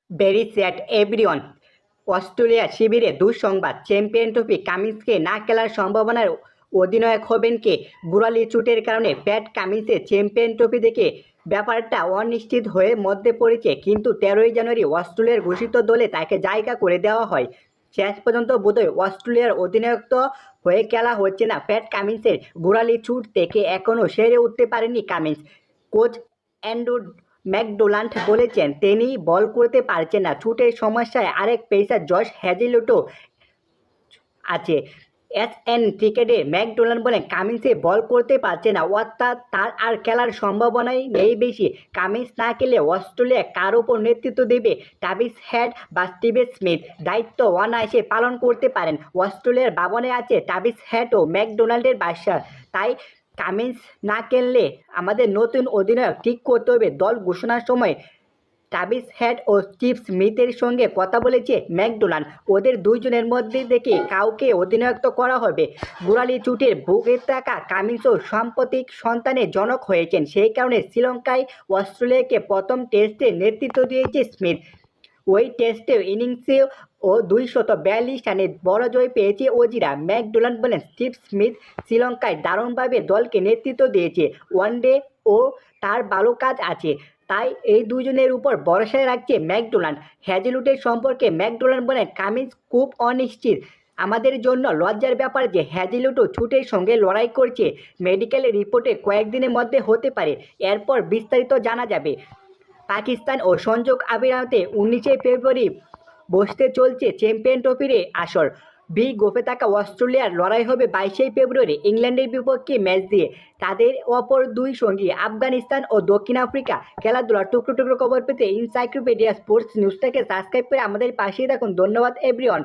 Very sad everyone. Australia শিবিরে দুঃসংবাদ, champion trophy কামিন্সকে না খেলার সম্ভাবনার অধিনায়ক হবেন কে? গোড়ালি চোটের কারণে প্যাট কামিন্সের চ্যাম্পিয়ন ট্রফি থেকে ব্যাপারটা অনিশ্চিত হয়ে মধ্যে পড়েছে, কিন্তু 13ই জানুয়ারি অস্ট্রেলিয়ার ঘোষিত দলে তাকে জায়গা করে দেওয়া হয়। শেষ পর্যন্ত বোধহয় অস্ট্রেলিয়ার অধিনায়কত্ব হয়ে খেলা হচ্ছে না প্যাট কামিন্সের। গোড়ালি চোট থেকে এখনও সেরে উঠতে পারেনি কামিন্স। কোচ অ্যান্ড্রু ম্যাকডোনাল্ড বলেছেন তিনি বল করতে পারছেন না। চোটের সমস্যায় আরেক পেসার জশ হ্যাজেলউডও আছে। এসএন ক্রিকেটে ম্যাকডোনাল্ড বলেন কামিন্সে বল করতে পারছে না, অর্থাৎ তার আর খেলার সম্ভাবনাই নেই বেশি। কামিন্স না খেলে অস্ট্রেলিয়া কার ওপর নেতৃত্ব দেবে? ট্রাভিস হেড বা স্টিভ স্মিথ দায়িত্ব অনায়াসে পালন করতে পারেন। অস্ট্রেলিয়ার ভাবনায় আছে ট্রাভিস হেড ও ম্যাকডোনাল্ডের বাসা। তাই কামিন্স না খেললে আমাদের নতুন অধিনায়ক ঠিক করতে হবে। দল ঘোষণার সময় ট্রাভিস হেড ও স্টিভ স্মিথের সঙ্গে কথা বলেছে ম্যাকডোনাল্ড। ওদের দুইজনের মধ্যে থেকে কাউকে অধিনায়কত্ব করা হবে। গোড়ালি চোটের ভুগে থাকা কামিন্সও সাম্প্রতিক সন্তানের জনক হয়েছেন। সেই কারণে শ্রীলঙ্কায় অস্ট্রেলিয়াকে প্রথম টেস্টে নেতৃত্ব দিয়েছে স্মিথ। ওই টেস্টে ইনিংসে ও 242 রানে বড় জয় পেয়েছে অজিরা। ম্যাকডোনাল্ড বলেন স্টিভ স্মিথ শ্রীলঙ্কায় দারুণভাবে দলকে নেতৃত্ব দিয়েছে। ওয়ানডে ও তার ভালো কাজ আছে, তাই এই দুজনের উপর ভরসা রাখছে ম্যাকডোনাল্ড। হ্যাজেলউডের সম্পর্কে ম্যাকডোনাল্ড বলেন কামিন্স খুব অনিশ্চিত। আমাদের জন্য লজ্জার ব্যাপার যে হ্যাজেলউডও চোটের সঙ্গে লড়াই করছে। মেডিকেল রিপোর্টে কয়েকদিনের মধ্যে হতে পারে, এরপর বিস্তারিত জানা যাবে। পাকিস্তান ও সংযুক্ত আরব আমিরাতে 19 ফেব্রুয়ারি বসতে চলছে চ্যাম্পিয়ন ট্রফির আসর। বি গ্রুপে থাকা অস্ট্রেলিয়ার লড়াই হবে 22 ফেব্রুয়ারি ইংল্যান্ডের বিপক্ষে ম্যাচ দিয়ে। তাদের অপর দুই সঙ্গী আফগানিস্তান ও দক্ষিণ আফ্রিকা। খেলাধুলার টুকরো টুকরো খবর পেতে এনসাইক্লোপিডিয়া স্পোর্টস নিউজটাকে সাবস্ক্রাইব করে আমাদের পাশেই থাকুন। ধন্যবাদ এভরিওয়ান।